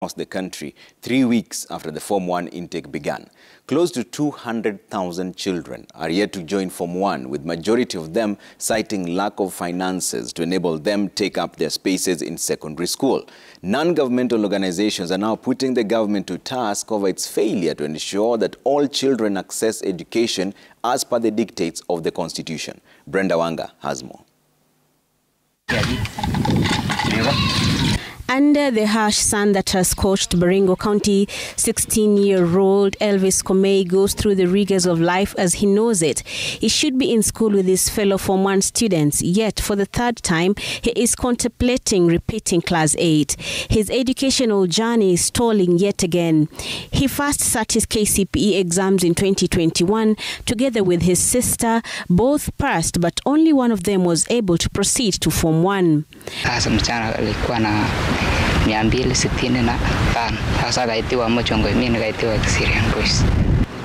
across the country 3 weeks after the Form 1 intake began. Close to 200,000 children are yet to join Form 1, with majority of them citing lack of finances to enable them take up their spaces in secondary school. Non-governmental organizations are now putting the government to task over its failure to ensure that all children access education as per the dictates of the Constitution. Brenda Wanga has more. Under the harsh sun that has scorched Baringo County, 16-year-old Elvis Comey goes through the rigors of life as he knows it. He should be in school with his fellow Form 1 students, yet for the third time, he is contemplating repeating Class 8. His educational journey is stalling yet again. He first sat his KCPE exams in 2021 together with his sister. Both passed, but only one of them was able to proceed to Form 1. Sasa kaitiwa mchongo mimi nikaitiwa Syrian boys.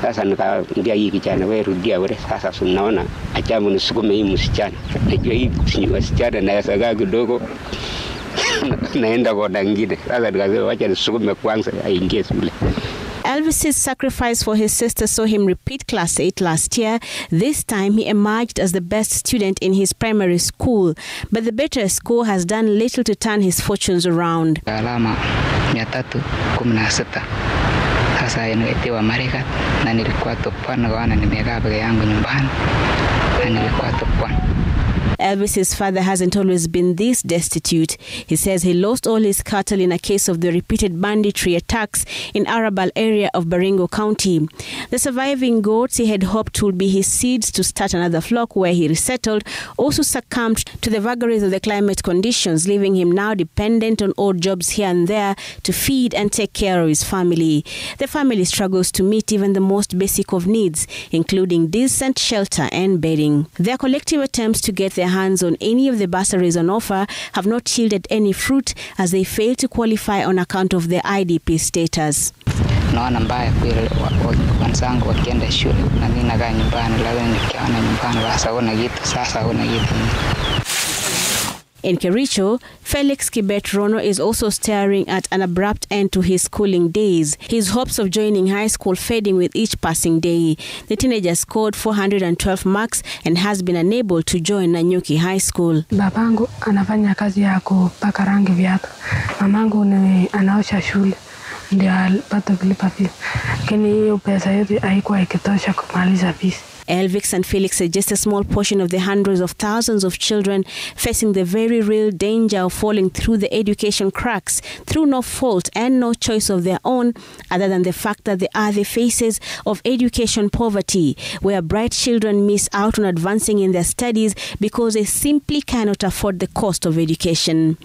Sasa nikaambia hii kijana wewe rudia wewe, sasa tunaona acha mnisukume hii msichana. Najua hii msichana na saga kidogo naenda kwa dangine. Sasa nikasema acha nisukume kwanza aingie shule. Elvis's sacrifice for his sister saw him repeat Class 8 last year. This time, he emerged as the best student in his primary school. But the better score has done little to turn his fortunes around. Alama 316. Sasa nimepewa Marekani na nilikuwa top 1 na nimekaa peke yangu nyumbani na nilikuwa top 1. Elvis's father hasn't always been this destitute. He says he lost all his cattle in a case of the repeated banditry attacks in Arabal area of Baringo County. The surviving goats he had hoped would be his seeds to start another flock where he resettled also succumbed to the vagaries of the climate conditions, leaving him now dependent on odd jobs here and there to feed and take care of his family. The family struggles to meet even the most basic of needs, including decent shelter and bedding. Their collective attempts to get their hands on any of the bursaries on offer have not yielded any fruit, as they fail to qualify on account of their IDP status. Naona mbaya kweli wanzangu wakienda shule na mimi nakaa nyumbani, lazima nikiona nyumbani basi hauna kitu, sasa hauna kitu. In Kericho, Felix Kibet Rono is also staring at an abrupt end to his schooling days, his hopes of joining high school fading with each passing day. The teenager scored 412 marks and has been unable to join Nanyuki High School. Babangu anafanya kazi ya kupaka rangi viatu. Mamangu ni anaosha shule. Ndio alipata kulipa fees. Lakini hiyo pesa yote haikuwa ikitosha kumaliza fees. Elvis and Felix are just a small portion of the hundreds of thousands of children facing the very real danger of falling through the education cracks through no fault and no choice of their own, other than the fact that they are the faces of education poverty, where bright children miss out on advancing in their studies because they simply cannot afford the cost of education.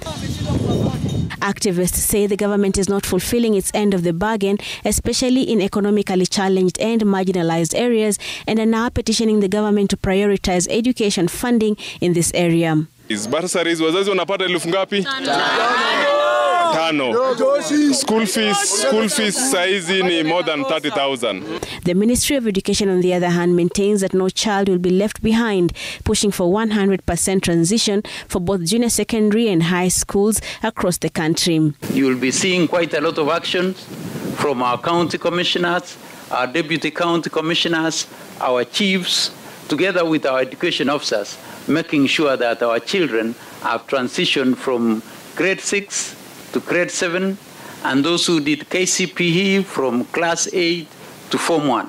Activists say the government is not fulfilling its end of the bargain, especially in economically challenged and marginalized areas, and are now petitioning the government to prioritize education funding in this area. Bursaries wazazi wanapata elfu ngapi? Tano. School fees saizi ni more than 30,000. The Ministry of Education, on the other hand, maintains that no child will be left behind, pushing for 100% transition for both junior secondary and high schools across the country. You will be seeing quite a lot of action from our county commissioners, our deputy county commissioners, our chiefs, together with our education officers, making sure that our children have transitioned from grade 6 to grade 7, and those who did KCPE from class 8 to Form 1.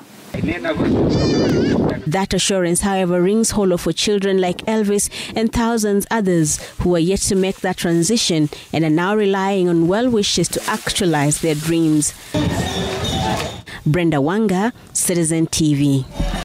That assurance, however, rings hollow for children like Elvis and thousands others who are yet to make that transition and are now relying on well wishes to actualize their dreams. Brenda Wanga, Citizen TV.